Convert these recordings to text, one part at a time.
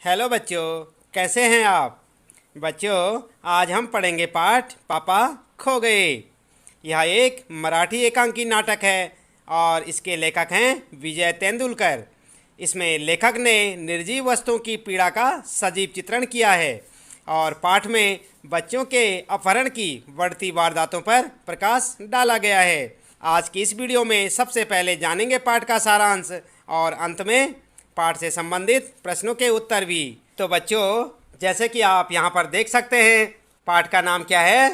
Hello बच्चों, कैसे हैं आप? बच्चों, आज हम पढ़ेंगे पाठ पापा खो गए। यह एक मराठी एकांकी नाटक है और इसके लेखक हैं विजय तेंदुलकर। इसमें लेखक ने निर्जीव वस्तुओं की पीड़ा का सजीव चित्रण किया है और पाठ में बच्चों के अपहरण की बढ़ती वारदातों पर प्रकाश डाला गया है। आज की इस वीडियो में सबसे पहले जानेंगे पाठ का सारांश और अंत में पाठ से संबंधित प्रश्नों के उत्तर भी। तो बच्चों, जैसे कि आप यहाँ पर देख सकते हैं, पाठ का नाम क्या है?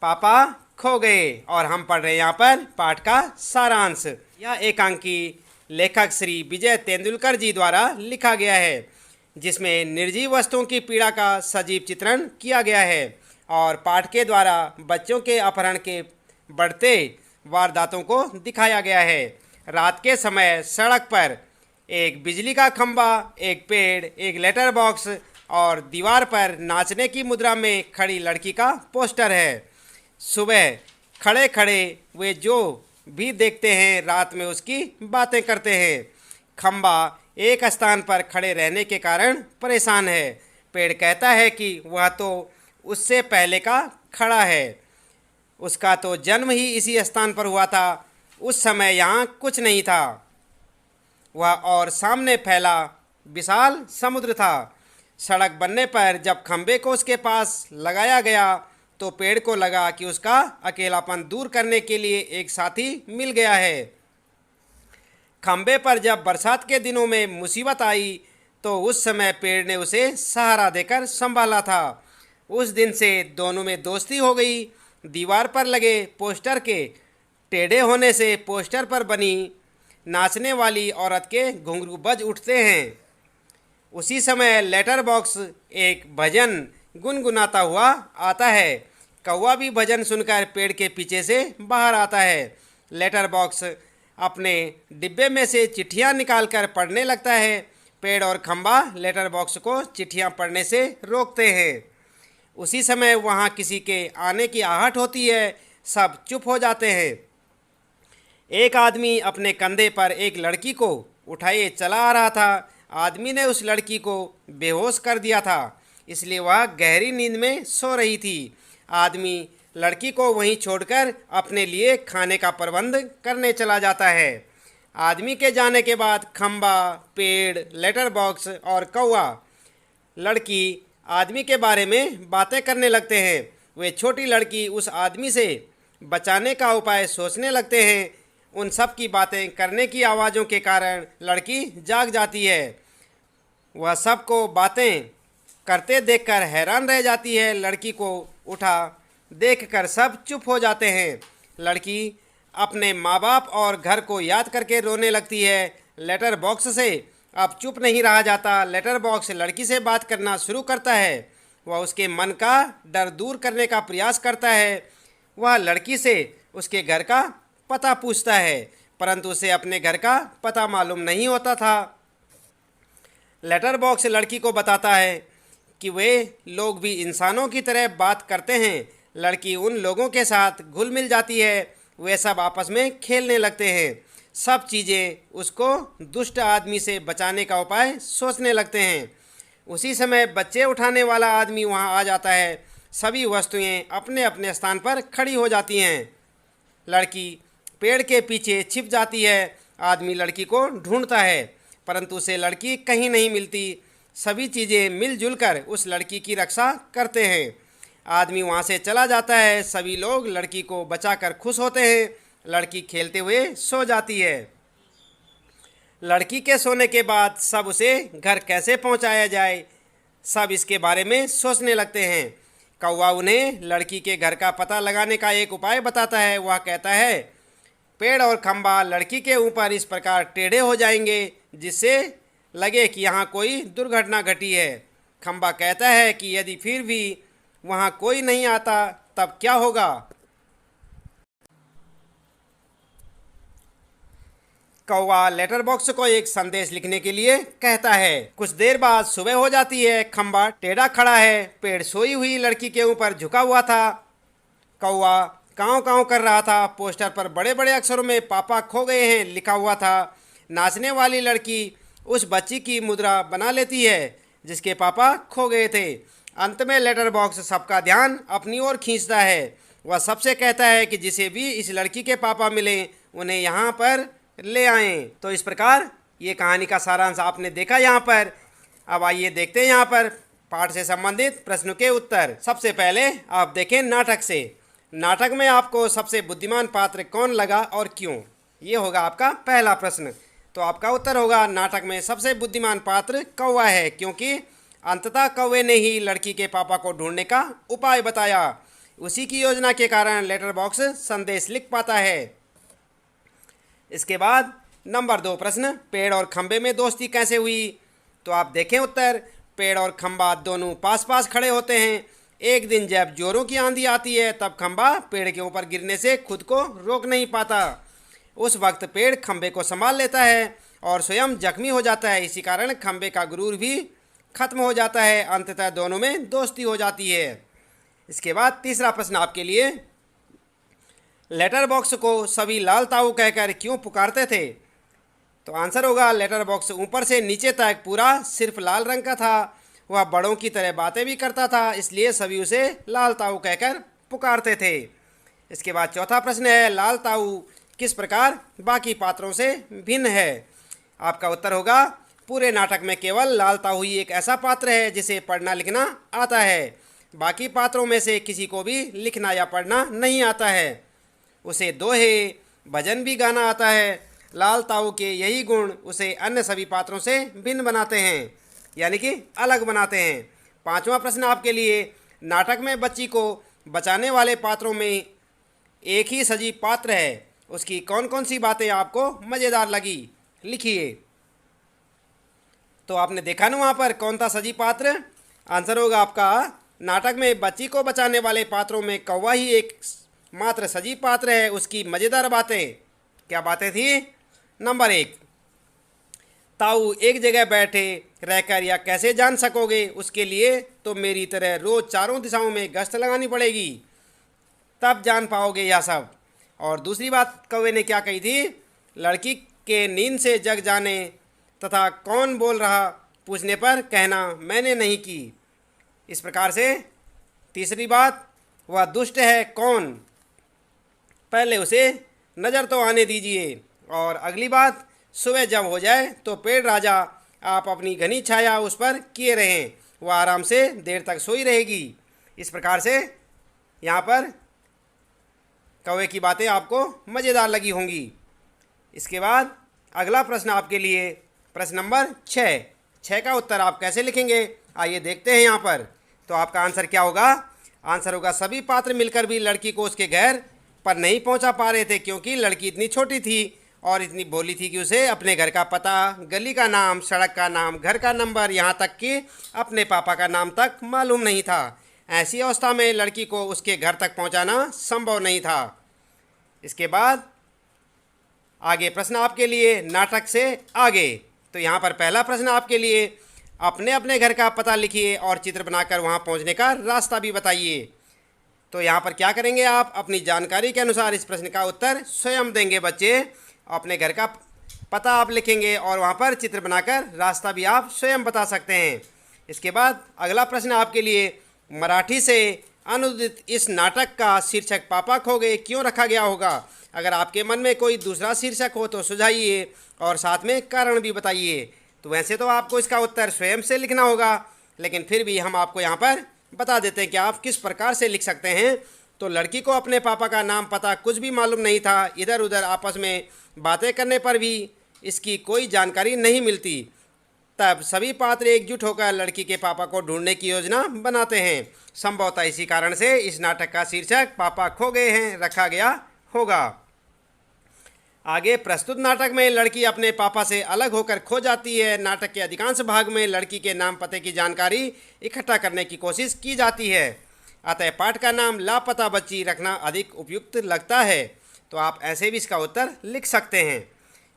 पापा खो गए। और हम पढ़ रहे हैं यहाँ पर पाठ का सारांश। यह एकांकी लेखक श्री विजय तेंदुलकर जी द्वारा लिखा गया है, जिसमें निर्जीव वस्तुओं की पीड़ा का सजीव चित्रण किया गया है और पाठ के द्वारा बच्चों के अपहरण के बढ़ते वारदातों को दिखाया गया है। रात के समय सड़क पर एक बिजली का खंभा, एक पेड़, एक लेटर बॉक्स और दीवार पर नाचने की मुद्रा में खड़ी लड़की का पोस्टर है। सुबह खड़े खड़े वे जो भी देखते हैं, रात में उसकी बातें करते हैं। खंभा एक स्थान पर खड़े रहने के कारण परेशान है। पेड़ कहता है कि वह तो उससे पहले का खड़ा है, उसका तो जन्म ही इसी स्थान पर हुआ था। उस समय यहाँ कुछ नहीं था, वह और सामने फैला विशाल समुद्र था। सड़क बनने पर जब खंबे को उसके पास लगाया गया तो पेड़ को लगा कि उसका अकेलापन दूर करने के लिए एक साथी मिल गया है। खंबे पर जब बरसात के दिनों में मुसीबत आई तो उस समय पेड़ ने उसे सहारा देकर संभाला था। उस दिन से दोनों में दोस्ती हो गई। दीवार पर लगे पोस्टर के टेढ़े होने से पोस्टर पर बनी नाचने वाली औरत के घुंघरू बज उठते हैं। उसी समय लेटर बॉक्स एक भजन गुनगुनाता हुआ आता है। कौवा भी भजन सुनकर पेड़ के पीछे से बाहर आता है। लेटर बॉक्स अपने डिब्बे में से चिट्ठियां निकालकर पढ़ने लगता है। पेड़ और खंबा लेटर बॉक्स को चिट्ठियां पढ़ने से रोकते हैं। उसी समय वहां किसी के आने की आहट होती है। सब चुप हो जाते हैं। एक आदमी अपने कंधे पर एक लड़की को उठाए चला आ रहा था। आदमी ने उस लड़की को बेहोश कर दिया था, इसलिए वह गहरी नींद में सो रही थी। आदमी लड़की को वहीं छोड़कर अपने लिए खाने का प्रबंध करने चला जाता है। आदमी के जाने के बाद खंबा, पेड़, लेटर बॉक्स और कौवा लड़की आदमी के बारे में बातें करने लगते हैं। वे छोटी लड़की उस आदमी से बचाने का उपाय सोचने लगते हैं। उन सब की बातें करने की आवाज़ों के कारण लड़की जाग जाती है। वह सबको बातें करते देखकर हैरान रह जाती है। लड़की को उठा देखकर सब चुप हो जाते हैं। लड़की अपने माँ बाप और घर को याद करके रोने लगती है। लेटर बॉक्स से अब चुप नहीं रहा जाता। लेटर बॉक्स लड़की से बात करना शुरू करता है। वह उसके मन का डर दूर करने का प्रयास करता है। वह लड़की से उसके घर का पता पूछता है, परंतु उसे अपने घर का पता मालूम नहीं होता था। लेटर बॉक्स लड़की को बताता है कि वे लोग भी इंसानों की तरह बात करते हैं। लड़की उन लोगों के साथ घुल मिल जाती है। वे सब आपस में खेलने लगते हैं। सब चीज़ें उसको दुष्ट आदमी से बचाने का उपाय सोचने लगते हैं। उसी समय बच्चे उठाने वाला आदमी वहां आ जाता है। सभी वस्तुएं अपने अपने स्थान पर खड़ी हो जाती हैं। लड़की पेड़ के पीछे छिप जाती है। आदमी लड़की को ढूंढता है, परंतु उसे लड़की कहीं नहीं मिलती। सभी चीज़ें मिलजुल कर उस लड़की की रक्षा करते हैं। आदमी वहाँ से चला जाता है। सभी लोग लड़की को बचाकर खुश होते हैं। लड़की खेलते हुए सो जाती है। लड़की के सोने के बाद सब उसे घर कैसे पहुँचाया जाए, सब इसके बारे में सोचने लगते हैं। कौवा उन्हें लड़की के घर का पता लगाने का एक उपाय बताता है। वह कहता है, पेड़ और खंभा लड़की के ऊपर इस प्रकार टेढ़े हो जाएंगे जिससे लगे कि यहाँ कोई दुर्घटना घटी है। खंभा कहता है कि यदि फिर भी वहाँ कोई नहीं आता तब क्या होगा? कौवा लेटर बॉक्स को एक संदेश लिखने के लिए कहता है। कुछ देर बाद सुबह हो जाती है। खंभा टेढ़ा खड़ा है। पेड़ सोई हुई लड़की के ऊपर झुका हुआ था। कौवा काँव काँव कर रहा था। पोस्टर पर बड़े बड़े अक्षरों में पापा खो गए हैं लिखा हुआ था। नाचने वाली लड़की उस बच्ची की मुद्रा बना लेती है। जिसके पापा खो गए थे। अंत में लेटर बॉक्स सबका ध्यान अपनी ओर खींचता है। वह सबसे कहता है कि जिसे भी इस लड़की के पापा मिले उन्हें यहाँ पर ले आएं। तो इस प्रकार ये कहानी का सारांश आपने देखा यहाँ पर। अब आइए देखते हैं यहाँ पर पाठ से संबंधित प्रश्न के उत्तर। सबसे पहले आप देखें नाटक से। नाटक में आपको सबसे बुद्धिमान पात्र कौन लगा और क्यों? ये होगा आपका पहला प्रश्न। तो आपका उत्तर होगा नाटक में सबसे बुद्धिमान पात्र कौवा है, क्योंकि अंततः कौवे ने ही लड़की के पापा को ढूंढने का उपाय बताया। उसी की योजना के कारण लेटर बॉक्स संदेश लिख पाता है। इसके बाद नंबर 2 प्रश्न, पेड़ और खंबे में दोस्ती कैसे हुई? तो आप देखें उत्तर। पेड़ और खंबा दोनों पास पास खड़े होते हैं। एक दिन जब जोरों की आंधी आती है तब खंबा पेड़ के ऊपर गिरने से खुद को रोक नहीं पाता। उस वक्त पेड़ खंबे को संभाल लेता है और स्वयं जख्मी हो जाता है। इसी कारण खंबे का गुरूर भी खत्म हो जाता है। अंततः दोनों में दोस्ती हो जाती है। इसके बाद तीसरा प्रश्न आपके लिए, लेटर बॉक्स को सभी लाल ताऊ कहकर क्यों पुकारते थे? तो आंसर होगा लेटर बॉक्स ऊपर से नीचे तक पूरा सिर्फ लाल रंग का था। वह बड़ों की तरह बातें भी करता था, इसलिए सभी उसे लाल ताऊ कहकर पुकारते थे। इसके बाद चौथा प्रश्न है, लाल ताऊ किस प्रकार बाकी पात्रों से भिन्न है? आपका उत्तर होगा पूरे नाटक में केवल लाल ताऊ ही एक ऐसा पात्र है जिसे पढ़ना लिखना आता है। बाकी पात्रों में से किसी को भी लिखना या पढ़ना नहीं आता है। उसे दोहे भजन भी गाना आता है। लाल ताऊ के यही गुण उसे अन्य सभी पात्रों से भिन्न बनाते हैं, यानी कि अलग बनाते हैं। पांचवा प्रश्न आपके लिए, नाटक में बच्ची को बचाने वाले पात्रों में एक ही सजीव पात्र है। उसकी कौन कौन सी बातें आपको मज़ेदार लगी, लिखिए। तो आपने देखा ना वहाँ पर कौन था सजीव पात्र? आंसर होगा आपका नाटक में बच्ची को बचाने वाले पात्रों में कौवा ही एक मात्र सजीव पात्र है। उसकी मज़ेदार बातें क्या बातें थी? नंबर 1, ताऊ एक जगह बैठे रहकर या कैसे जान सकोगे? उसके लिए तो मेरी तरह रोज़ चारों दिशाओं में गश्त लगानी पड़ेगी, तब जान पाओगे यह सब। और दूसरी बात कौवे ने क्या कही थी? लड़की के नींद से जग जाने तथा कौन बोल रहा पूछने पर कहना मैंने नहीं की। इस प्रकार से तीसरी बात, वह दुष्ट है कौन? पहले उसे नज़र तो आने दीजिए। और अगली बात, सुबह जब हो जाए तो पेड़ राजा आप अपनी घनी छाया उस पर किए रहें, वह आराम से देर तक सोई रहेगी। इस प्रकार से यहाँ पर कौवे की बातें आपको मज़ेदार लगी होंगी। इसके बाद अगला प्रश्न आपके लिए, प्रश्न नंबर 6 का उत्तर आप कैसे लिखेंगे? आइए देखते हैं यहाँ पर। तो आपका आंसर क्या होगा? आंसर होगा सभी पात्र मिलकर भी लड़की को उसके घर पर नहीं पहुँचा पा रहे थे, क्योंकि लड़की इतनी छोटी थी और इतनी भोली थी कि उसे अपने घर का पता, गली का नाम, सड़क का नाम, घर का नंबर, यहाँ तक कि अपने पापा का नाम तक मालूम नहीं था। ऐसी अवस्था में लड़की को उसके घर तक पहुँचाना संभव नहीं था। इसके बाद आगे प्रश्न आपके लिए नाटक से आगे। तो यहाँ पर पहला प्रश्न आपके लिए, अपने अपने घर का पता लिखिए और चित्र बनाकर वहाँ पहुँचने का रास्ता भी बताइए। तो यहाँ पर क्या करेंगे आप? अपनी जानकारी के अनुसार इस प्रश्न का उत्तर स्वयं देंगे बच्चे। अपने घर का पता आप लिखेंगे और वहाँ पर चित्र बनाकर रास्ता भी आप स्वयं बता सकते हैं। इसके बाद अगला प्रश्न आपके लिए, मराठी से अनुदित इस नाटक का शीर्षक पापा खो गए क्यों रखा गया होगा? अगर आपके मन में कोई दूसरा शीर्षक हो तो सुझाइए और साथ में कारण भी बताइए। तो वैसे तो आपको इसका उत्तर स्वयं से लिखना होगा, लेकिन फिर भी हम आपको यहाँ पर बता देते हैं कि आप किस प्रकार से लिख सकते हैं। तो लड़की को अपने पापा का नाम पता कुछ भी मालूम नहीं था। इधर उधर आपस में बातें करने पर भी इसकी कोई जानकारी नहीं मिलती। तब सभी पात्र एकजुट होकर लड़की के पापा को ढूंढने की योजना बनाते हैं। संभवतः इसी कारण से इस नाटक का शीर्षक पापा खो गए हैं रखा गया होगा। आगे प्रस्तुत नाटक में लड़की अपने पापा से अलग होकर खो जाती है। नाटक के अधिकांश भाग में लड़की के नाम पते की जानकारी इकट्ठा करने की कोशिश की जाती है। अतः पाठ का नाम लापता बच्ची रखना अधिक उपयुक्त लगता है। तो आप ऐसे भी इसका उत्तर लिख सकते हैं।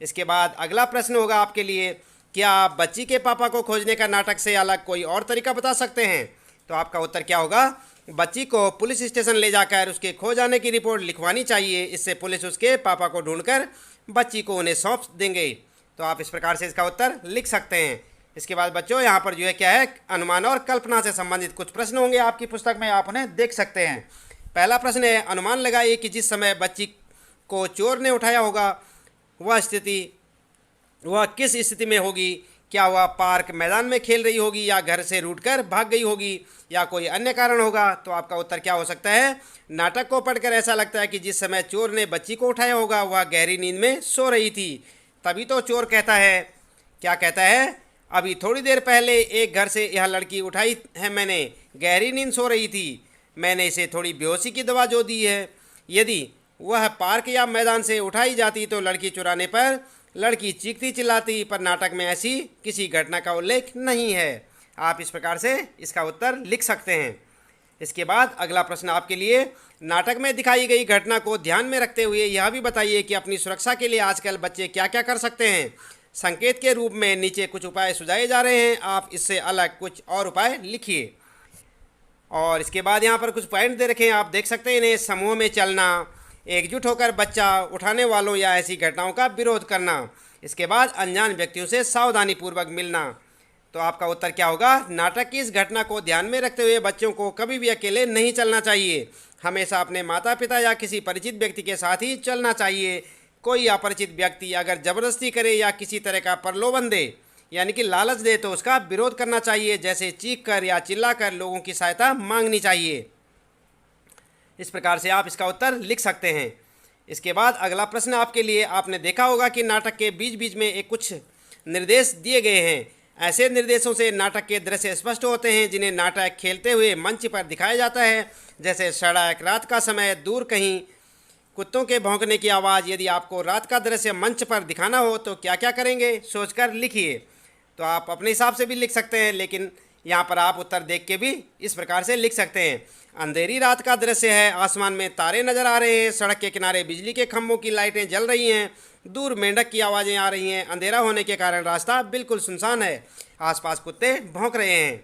इसके बाद अगला प्रश्न होगा आपके लिए, क्या आप बच्ची के पापा को खोजने का नाटक से अलग कोई और तरीका बता सकते हैं? तो आपका उत्तर क्या होगा? बच्ची को पुलिस स्टेशन ले जाकर उसके खो जाने की रिपोर्ट लिखवानी चाहिए। इससे पुलिस उसके पापा को ढूंढकर बच्ची को उन्हें सौंप देंगे। तो आप इस प्रकार से इसका उत्तर लिख सकते हैं। इसके बाद बच्चों यहाँ पर जो है क्या है, अनुमान और कल्पना से संबंधित कुछ प्रश्न होंगे आपकी पुस्तक में, आप उन्हें देख सकते हैं। पहला प्रश्न है, अनुमान लगाइए कि जिस समय बच्ची को चोर ने उठाया होगा वह किस स्थिति में होगी। क्या वह पार्क मैदान में खेल रही होगी, या घर से रूठकर भाग गई होगी, या कोई अन्य कारण होगा। तो आपका उत्तर क्या हो सकता है। नाटक को पढ़कर ऐसा लगता है कि जिस समय चोर ने बच्ची को उठाया होगा वह गहरी नींद में सो रही थी। तभी तो चोर कहता है, क्या कहता है, अभी थोड़ी देर पहले एक घर से यह लड़की उठाई है मैंने, गहरी नींद सो रही थी, मैंने इसे थोड़ी बेहोशी की दवा जो दी है। यदि वह पार्क या मैदान से उठाई जाती तो लड़की चुराने पर लड़की चीखती चिल्लाती, पर नाटक में ऐसी किसी घटना का उल्लेख नहीं है। आप इस प्रकार से इसका उत्तर लिख सकते हैं। इसके बाद अगला प्रश्न आपके लिए, नाटक में दिखाई गई घटना को ध्यान में रखते हुए यह भी बताइए कि अपनी सुरक्षा के लिए आजकल बच्चे क्या क्या कर सकते हैं। संकेत के रूप में नीचे कुछ उपाय सुझाए जा रहे हैं, आप इससे अलग कुछ और उपाय लिखिए। और इसके बाद यहाँ पर कुछ पॉइंट दे रखे हैं, आप देख सकते हैं इन्हें। समूह में चलना, एकजुट होकर बच्चा उठाने वालों या ऐसी घटनाओं का विरोध करना। इसके बाद अनजान व्यक्तियों से सावधानीपूर्वक मिलना। तो आपका उत्तर क्या होगा। नाटक की इस घटना को ध्यान में रखते हुए बच्चों को कभी भी अकेले नहीं चलना चाहिए, हमेशा अपने माता पिता या किसी परिचित व्यक्ति के साथ ही चलना चाहिए। कोई अपरिचित व्यक्ति अगर जबरदस्ती करे या किसी तरह का प्रलोभन दे यानी कि लालच दे तो उसका विरोध करना चाहिए, जैसे चीख कर या चिल्ला कर लोगों की सहायता मांगनी चाहिए। इस प्रकार से आप इसका उत्तर लिख सकते हैं। इसके बाद अगला प्रश्न आपके लिए, आपने देखा होगा कि नाटक के बीच बीच में एक कुछ निर्देश दिए गए हैं। ऐसे निर्देशों से नाटक के दृश्य स्पष्ट होते हैं जिन्हें नाटक खेलते हुए मंच पर दिखाया जाता है, जैसे सड़क, रात का समय, दूर कहीं कुत्तों के भौंकने की आवाज़। यदि आपको रात का दृश्य मंच पर दिखाना हो तो क्या क्या करेंगे, सोचकर लिखिए। तो आप अपने हिसाब से भी लिख सकते हैं, लेकिन यहाँ पर आप उत्तर देख के भी इस प्रकार से लिख सकते हैं। अंधेरी रात का दृश्य है, आसमान में तारे नज़र आ रहे हैं, सड़क के किनारे बिजली के खंभों की लाइटें जल रही हैं, दूर मेंढक की आवाज़ें आ रही हैं, अंधेरा होने के कारण रास्ता बिल्कुल सुनसान है, आसपास कुत्ते भौंक रहे हैं।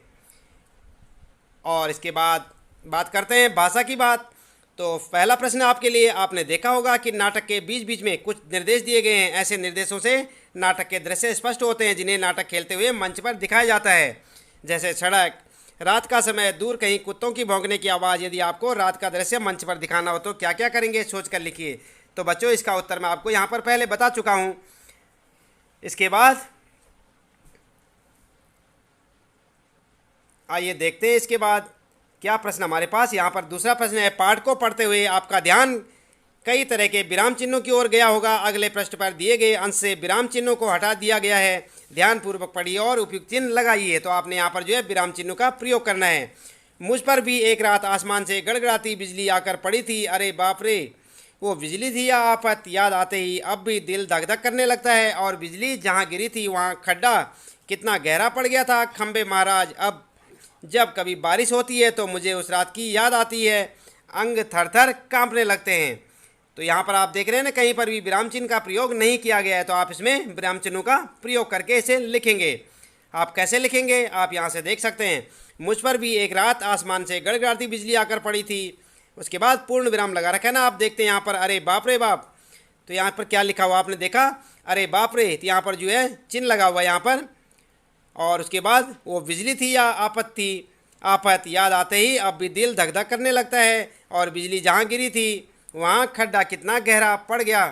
और इसके बाद बात करते हैं भाषा की बात। तो पहला प्रश्न आपके लिए, आपने देखा होगा कि नाटक के बीच बीच में कुछ निर्देश दिए गए हैं। ऐसे निर्देशों से नाटक के दृश्य स्पष्ट होते हैं जिन्हें नाटक खेलते हुए मंच पर दिखाया जाता है, जैसे सड़क, रात का समय, दूर कहीं कुत्तों की भौंकने की आवाज़। यदि आपको रात का दृश्य मंच पर दिखाना हो तो क्या क्या करेंगे, सोच कर लिखिए। तो बच्चों इसका उत्तर मैं आपको यहाँ पर पहले बता चुका हूँ। इसके बाद आइए देखते हैं इसके बाद क्या प्रश्न हमारे पास। यहाँ पर दूसरा प्रश्न है, पाठ को पढ़ते हुए आपका ध्यान कई तरह के विराम चिन्हों की ओर गया होगा। अगले पृष्ठ पर दिए गए अंश से विराम चिन्हों को हटा दिया गया है, ध्यानपूर्वक पढ़िए और उपयुक्त चिन्ह लगाइए। तो आपने यहाँ पर जो है विराम चिन्हों का प्रयोग करना है। मुझ पर भी एक रात आसमान से गड़गड़ाती बिजली आकर पड़ी थी, अरे बाप रे, वो बिजली थी या आफत, याद आते ही अब भी दिल धक धक करने लगता है। और बिजली जहाँ गिरी थी वहाँ खड्डा कितना गहरा पड़ गया था, खंबे महाराज, अब जब कभी बारिश होती है तो मुझे उस रात की याद आती है, अंग थर थर कांपने लगते हैं। तो यहाँ पर आप देख रहे हैं ना, कहीं पर भी विराम चिन्ह का प्रयोग नहीं किया गया है, तो आप इसमें विराम चिन्हों का प्रयोग करके इसे लिखेंगे। आप कैसे लिखेंगे आप यहाँ से देख सकते हैं। मुझ पर भी एक रात आसमान से गड़गड़ाती बिजली आकर पड़ी थी, उसके बाद पूर्ण विराम लगा रखा है ना, आप देखते हैं यहाँ पर अरे बाप रे बाप। तो यहाँ पर क्या लिखा हुआ आपने देखा, अरे बाप रे, तो यहाँ पर जो है चिन्ह लगा हुआ है यहाँ पर। और उसके बाद वो बिजली थी या आफत थी, आफत याद आते ही अब भी दिल धक धक करने लगता है, और बिजली जहाँ गिरी थी वहाँ खड्डा कितना गहरा पड़ गया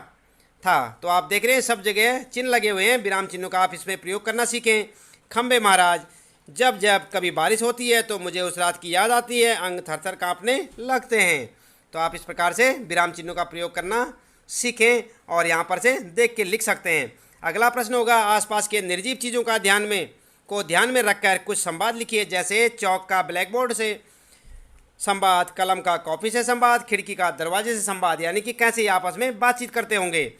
था। तो आप देख रहे हैं सब जगह चिन्ह लगे हुए हैं विराम चिन्हों का, आप इसमें प्रयोग करना सीखें। खंबे महाराज, जब जब कभी बारिश होती है तो मुझे उस रात की याद आती है, अंग थर थर काँपने लगते हैं। तो आप इस प्रकार से विराम चिन्हों का प्रयोग करना सीखें और यहाँ पर से देख के लिख सकते हैं। अगला प्रश्न होगा, आसपास के निर्जीव चीज़ों का ध्यान में रखकर कुछ संवाद लिखिए, जैसे चौक का ब्लैक बोर्ड से संवाद, कलम का कॉपी से संवाद, खिड़की का दरवाजे से संवाद, यानी कि कैसे आपस में बातचीत करते होंगे।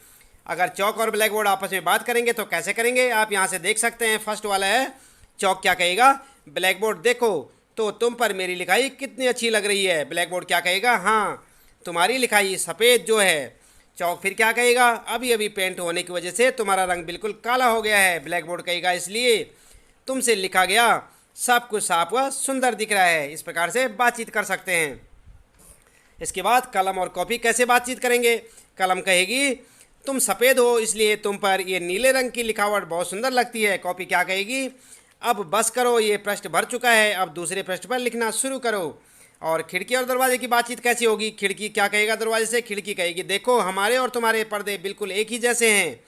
अगर चौक और ब्लैक बोर्ड आपस में बात करेंगे तो कैसे करेंगे, आप यहाँ से देख सकते हैं। फर्स्ट वाला है, चौक क्या कहेगा, ब्लैक बोर्ड देखो तो तुम पर मेरी लिखाई कितनी अच्छी लग रही है। ब्लैक बोर्ड क्या कहेगा, हाँ तुम्हारी लिखाई सफ़ेद जो है। चौक फिर क्या कहेगा, अभी अभी पेंट होने की वजह से तुम्हारा रंग बिल्कुल काला हो गया है। ब्लैक बोर्ड कहेगा इसलिए तुमसे लिखा गया सब कुछ साफ व सुंदर दिख रहा है। इस प्रकार से बातचीत कर सकते हैं। इसके बाद कलम और कॉपी कैसे बातचीत करेंगे, कलम कहेगी तुम सफ़ेद हो इसलिए तुम पर ये नीले रंग की लिखावट बहुत सुंदर लगती है। कॉपी क्या कहेगी, अब बस करो, ये पृष्ठ भर चुका है, अब दूसरे पृष्ठ पर लिखना शुरू करो। और खिड़की और दरवाजे की बातचीत कैसी होगी? खिड़की क्या कहेगा दरवाजे से? खिड़की कहेगी देखो हमारे और तुम्हारे पर्दे बिल्कुल एक ही जैसे हैं।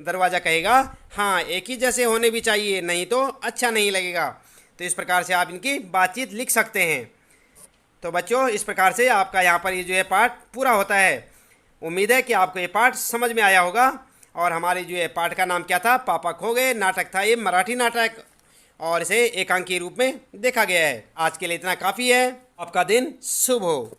दरवाज़ा कहेगा हाँ एक ही जैसे होने भी चाहिए, नहीं तो अच्छा नहीं लगेगा। तो इस प्रकार से आप इनकी बातचीत लिख सकते हैं। तो बच्चों इस प्रकार से आपका यहाँ पर ये जो है पाठ पूरा होता है। उम्मीद है कि आपको ये पाठ समझ में आया होगा। और हमारे जो है पाठ का नाम क्या था? पापा खो गए। नाटक था ये मराठी नाटक, और इसे एकांकी रूप में देखा गया है। आज के लिए इतना काफ़ी है। आपका दिन शुभ हो।